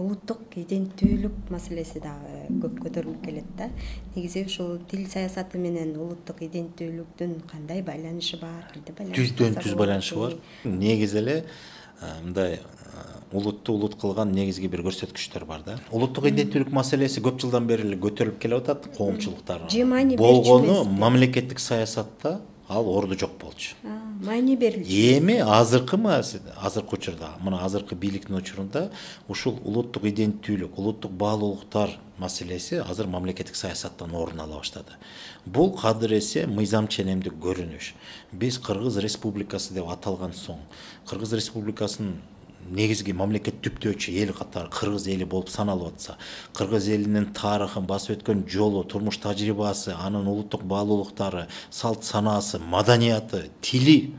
улуттук иденттүүлүк маселеси дагы көп көтөрүлүп келет да. Негизи ушул тил саясаты менен улуттук иденттүүлүктүн кандай байланышы бар? Түздөн түз байланышы бар. Негизи эле мындай улутту улут кылган негизги бир көрсөткүчтөр бар да. Улуттук иденттүүлүк маселеси көп жылдан бери эле көтөрүлүп келип атат коомчулуктар. Болгону мамлекеттик саясатта ал орду жок болчу. Маани берилчү. Эми азыркы учурда, мына азыркы бийликтин учурунда ушул улуттук иденттүүлүк, улуттук баалуулуктар маселеси азыр мамлекеттик саясаттан орун ала баштады. Бул кадыр эсе мыйзам ченемдик көрүнүш. Биз Кыргыз Республикасы деп аталган соң, Кыргыз Республикасынын негизги мамлекет түптөөчү эл катары кыргыз эли болуп саналып атса, кыргыз элинин тарыхын басып өткөн жолу, турмуш тажрыйбасы, анын улуттук баалуулуктары, салт санаасы, маданияты, тили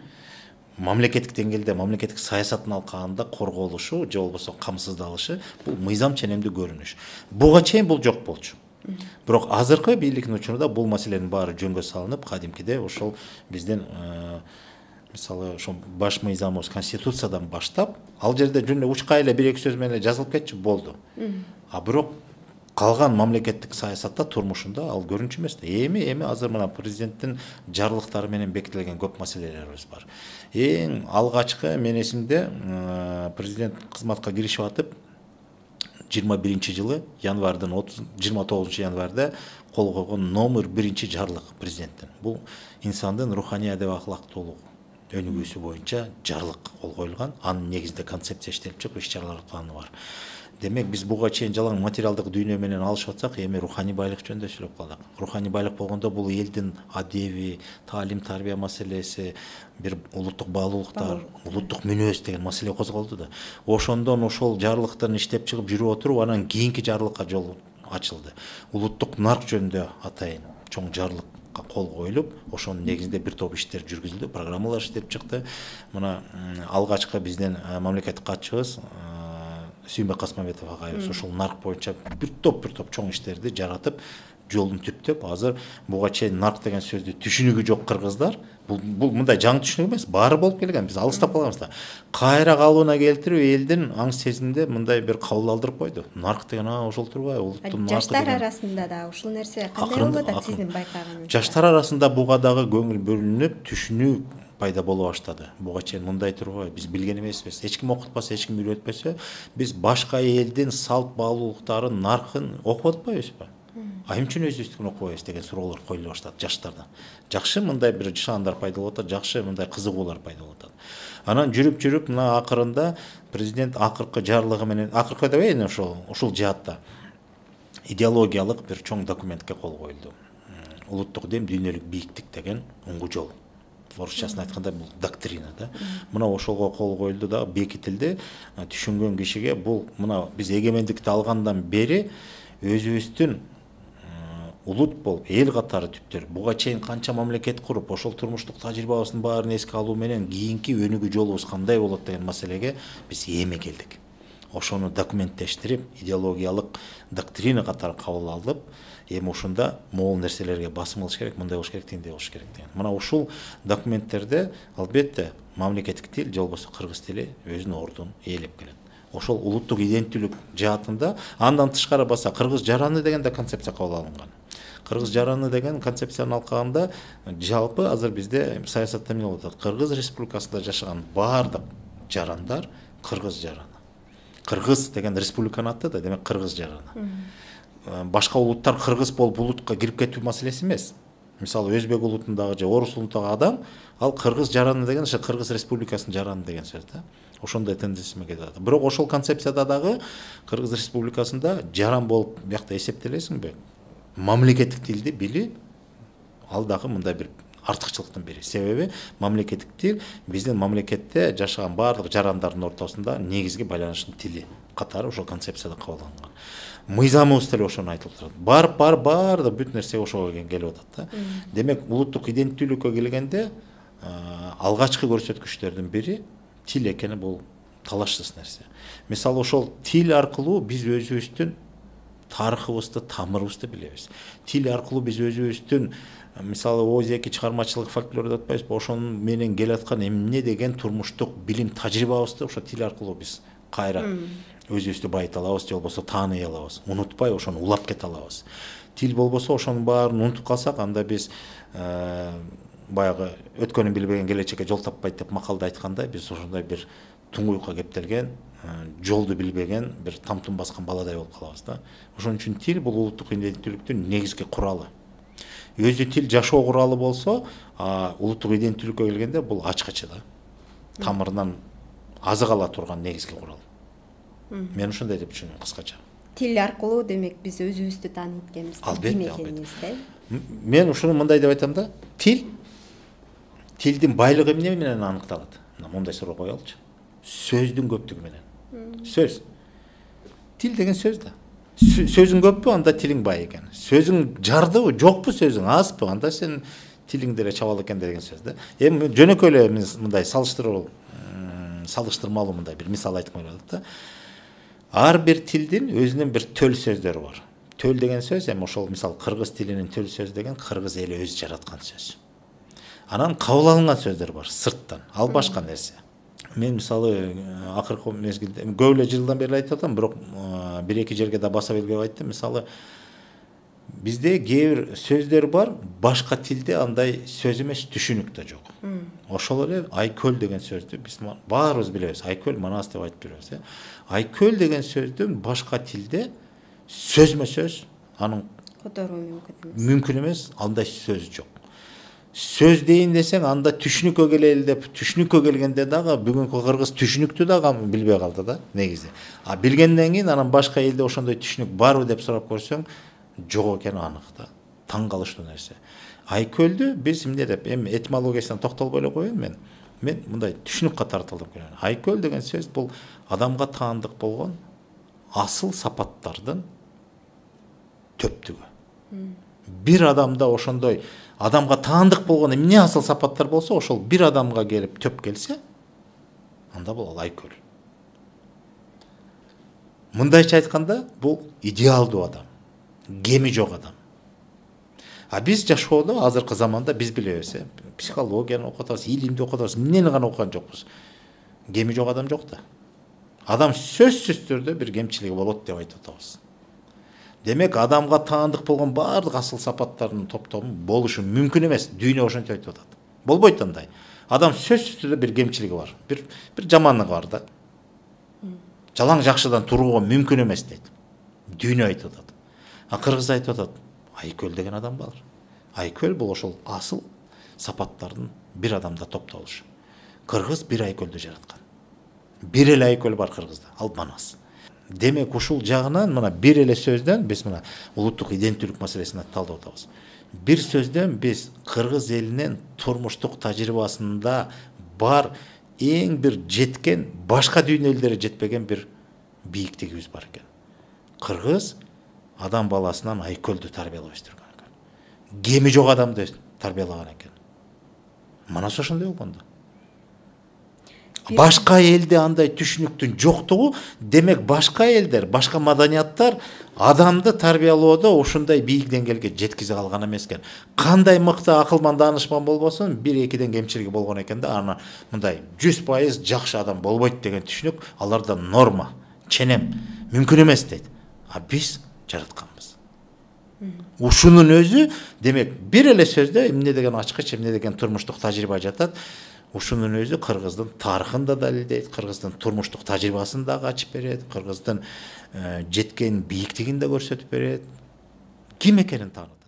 мамлекеттик деңгээлде мамлекеттик саясатын алкагында корголушу же болбосо камсыздалышы бул мыйзам ченемдик көрүнүш. Буга чейин бул жок болчу. Бирок азыркы бийликтин учурунда бул маселенин баары жөнгө салынып, кадимкиде ошол биздин мисалы ошо баш мыйзамыбыз конституциядан баштап, ал жерде жөн учкай эле бир эки сөз менен жазылып кетчү болду. А бирок калган мамлекеттик саясатта турмушунда ал көрүнчү эмес да. Эми азыр мына президенттин жарлыктары менен бекитилген көп маселелерибиз бар. Эң алгачкы мен эсимде президент кызматка киришип атып 21 жылы январдын 29 январда кол койгон номер 1 жарлык президенттин. Бул инсандын руханий адеп акылактуулугу өнүгүүсү боюнча жарлык кол коюлган. Анын негизинде концепция иштелип чыгып, иш-чаралар планы бар. Демек биз буга чейин жалаң материалдык дүйнө менен алышып атсак, эми руханий байлык жөнүндө сүйлөп калдык. Руханий байлык болгондо бул элдин адеби, таалим тарбия маселеси, бир улуттук баалуулуктар, улуттук мүнөз деген маселе козголду да. Ошондон ошол жарлыктан иштеп чыгып жүрүп отуруп, анан кийинки жарлыкка жол ачылды. Улуттук нарк жөнүндө атайын чоң жарлык кол коюлуп, ошонун негизинде бир топ иштер жүргүзүлдү, программалар иштеп чыкты. Мына алгачкы биздин мамлекеттик катчыбыз Сүйүнбек Касмамбетов агайыбыз ошол нарк боюнча бир топ чоң иштерди жаратып, жолун түптөп, азыр буга чейин нарк деген сөздү түшүнүгү жок кыргыздар, бул мындай жаңы түшүнүк эмес, баары болуп келген, биз алыстап калганбыз да. Кайра калыбына келтирип, элдин аң сезиминде мындай бир кабыл алдырып койду. Нарк деген ошол турбайбы, улуттун наркы. Жаштар арасында да ушул нерсе кандай болуп атат сиздин байкаганыңызда? Жаштар арасында буга дагы көңүл бөлүнүп, түшүнүү пайда боло баштады. Буга чейин мындай турбайбы, биз билген эмеспиз. Эч ким окутпаса, эч ким үйрөтпөсө, биз башка элдин салт баалуулуктарын, наркын окуп атпайбызбы? А эмне үчүн өзүбүздүкүн окубайбыз деген суроолор коюла баштады жаштардан. Жакшы мындай бир шаандар пайда болуп атат, жакшы мындай кызыгуулар пайда болуп атат. Анан жүрүп мына акырында президент акыркы жарлыгы менен, акыркы деп эми ушул жаатта идеологиялык бир чоң документке кол коюлду. Улуттук дем дүйнөлүк бийиктик деген уңгу жол. Орусчасын айтканда бул доктрина да. Мына ошолго кол коюлду да, бекитилди. Түшүнгөн кишиге бул мына биз эгемендикти алгандан бери өзүбүздүн улут болуп, эл катары түптөр, буга чейин канча мамлекет куруп, ошол турмуштук тажрыйбабыздын баарын эске алуу менен кийинки өнүгүү жолубуз кандай болот деген маселеге биз эми келдик. Ошону документтештирип, идеологиялык доктрина катары кабыл алып, эми ушунда могул нерселерге басым кылыш керек, мындай болуш керек, тиндей болуш керек деген. Мына ушул документтерде албетте мамлекеттик тил, же болбосо кыргыз тили өзүнүн ордун ээлеп келет. Ошол улуттук иденттүүлүк жаатында андан тышкары баса кыргыз жараны деген да концепция кабыл алынган. Кыргыз жараны деген концепцияны алкаганда жалпы азыр бизде саясатта эмне болуп атат? Кыргыз Республикасында жашаган баардык жарандар кыргыз жараны. Кыргыз деген республиканы атты да, демек кыргыз жараны. Башка улуттар кыргыз болуп улутка кирип кетүү маселеси эмес. Мисалы өзбек улутундагы же орус улутундагы адам ал кыргыз жараны деген ошо Кыргыз Республикасынын жараны деген сөз да. Ошондой тенденциямен кетип атат. Бирок ошол концепцияда дагы Кыргыз Республикасында жаран болуп биякта эсептелесиңби? Мамлекеттик тилди билип, ал дагы мындай бир артыкчылыктын бири. Себеби мамлекеттик тил биздин мамлекетте жашаган баардык жарандардын ортосунда негизги байланыштын тили катары ошол концепцияда кабыл алынган. Мыйзамыбыз деле ошону айтып турат. Баардык бүт нерсе ошого келип атат да. Демек улуттук иденттүүлүккө келгенде алгачкы көрсөткүчтөрдүн бири тил экени бул талашсыз нерсе. Мисалы ошол тил аркылуу биз өзүбүздүн тарыхыбызды, тамырыбызды билебиз. Тил аркылуу биз өзүбүздүн мисалы ооз-эки чыгармачылык фольклор деп атпайбызбы, ошонун менен келаткан эмне деген турмуштук билим тажрыйбабызды ошо тил аркылуу биз кайра өзүбүздү байыта алабыз же болбосо тааный алабыз, унутпай ошону улап кете алабыз. Тил болбосо ошонун баарын унутуп калсак, анда биз баягы өткөнүн билбеген келечекке жол таппайт деп макалда айткандай, биз ошондой бир туңгуюкка кептелген, жолду билбеген, бир тамтын баскан баладай болуп калабыз да. Ошон үчүн тил бул улуттук иденттүүлүктүн негизги куралы. Өзү тил жашоо куралы болсо, улуттук иденттүүлүккө келгенде бул ачкычы да. Тамырынан азык ала турган негизги курал. Мен ушундай деп түшүнөм кыскача. Тил аркылуу демек биз өзүбүздү тааныйт экенбиз, ким экенибизди. Мен ушуну мындай деп айтам да, тилдин байлыгы эмне менен аныкталат? Мындай суроо коелучу. Сөздүн көптүгү менен. Сөз. Тил деген сөз да. Сөзүң көппү, анда тилиң бай экен. Сөзүң жардыбы, жокпу сөзүң, азбы, анда сен тилиң деле чабал экен деген сөз да. Эми жөнөкөй эле мындай салыштырмалуу мындай бир мисал айтып коелу да. Ар бир тилдин өзүнүн бир төл сөздөрү бар. Төл деген сөз, эми ошол мисал кыргыз тилинин төл сөз деген кыргыз эли өзү жараткан сөз. Анан кабыл алынган сөздөр бар сырттан, ал башка нерсе. Мен мисалы акыркы мезгилде көп эле жылдан бери айтып атам, бирок бир-эки жерге да баса белгилеп айттым. Мисалы бизде кээ бир сөздөр бар, башка тилде андай сөз эмес, түшүнүк да жок. Ошол эле айкөл деген сөздү биз баарыбыз билебиз. Айкөл, манас деп айтып беребиз. Айкөл деген сөздүн башка тилде сөзмө сөз анын Которуу мүмкүн эмес, андай сөз жок. Сөз дейин десең, анда түшүнүккө келели деп, түшүнүккө келгенде дагы бүгүнкү кыргыз түшүнүктү дагы билбей калды да, негизи. Билгенден кийин анан башка элде ошондой түшүнүк барбы деп сурап көрсөң, жок экени анык да. Таң калыштуу нерсе. Айкөлдү биз эмне деп, эми этимологиясына токтолбой эле коеюн мен. Мен мындай түшүнүк катары көрөм. Айкөл деген сөз бул адамга таандык болгон асыл сапаттардын төптүгү. Бир адамда ошондой адамга таандык болгон эмне асыл сапаттар болсо, ошол бир адамга келип төп келсе, анда бул айкөл. Мындайча айтканда, бул идеалдуу адам, кеми жок адам. Биз жашоодо азыркы заманда биз билебиз, психологияны окуп атабыз, илимди окуп атабыз, эмнени гана окуган жокпуз. Кеми жок адам жок да. Адам сөзсүз түрдө бир кемчилиги болот деп айтып атабыз. Демек, адамга таандык болгон баардык асыл сапаттардын топтому болушу мүмкүн эмес. Дүйнө ошентип айтып атат. Болбойт андай. Адам сөзсүз түрдө бир кемчилиги бар. Бир жамандыгы бар да. Жалаң жакшыдан турууга мүмкүн эмес дейт. Дүйнө айтып атат. Кыргыз айтып атат. Айкөл деген адам бар. Айкөл бул ошол асыл сапаттардын бир адамда топтолушу. Кыргыз бир айкөлдү жараткан. Бир эле айкөл бар Кыргызда, ал манас. Демек, ушул жагынан мына бир эле сөздөн биз мына улуттук иденттүүлүк маселесин талдап атабыз. Бир сөздөн биз кыргыз элинин турмуштук тажрыйбасында бар эң бир жеткен, башка дүйнө элдери жетпеген бир бийиктигибиз бар экен. Кыргыз адам баласынан айкөлдү тарбиялап өстүргөн экен. Кеми жок адамды тарбиялаган экен. Манас ошондой болгон да. Башка элде андай түшүнүктүн жоктугу, демек башка элдер, башка маданияттар адамды тарбиялоодо ушундай бийик деңгээлге жеткизе алган эмес экен. Кандай мыкты акылман даанышман болбосун, бир-экиден кемчилиги болгон экен да, аны мындай 100% жакшы адам болбойт деген түшүнүк аларда норма, ченем, мүмкүн эмес дейт. Биз жаратканбыз. Ушунун өзү, демек, бир эле сөздө эмне деген ачкыч, эмне деген турмуштук тажрыйба жатат. Ушунун өзү кыргыздын тарыхын да далилдейт, кыргыздын турмуштук тажрыйбасын да ачып берет, кыргыздын жеткен бийиктигин да көрсөтүп берет. Ким экенин таанытат.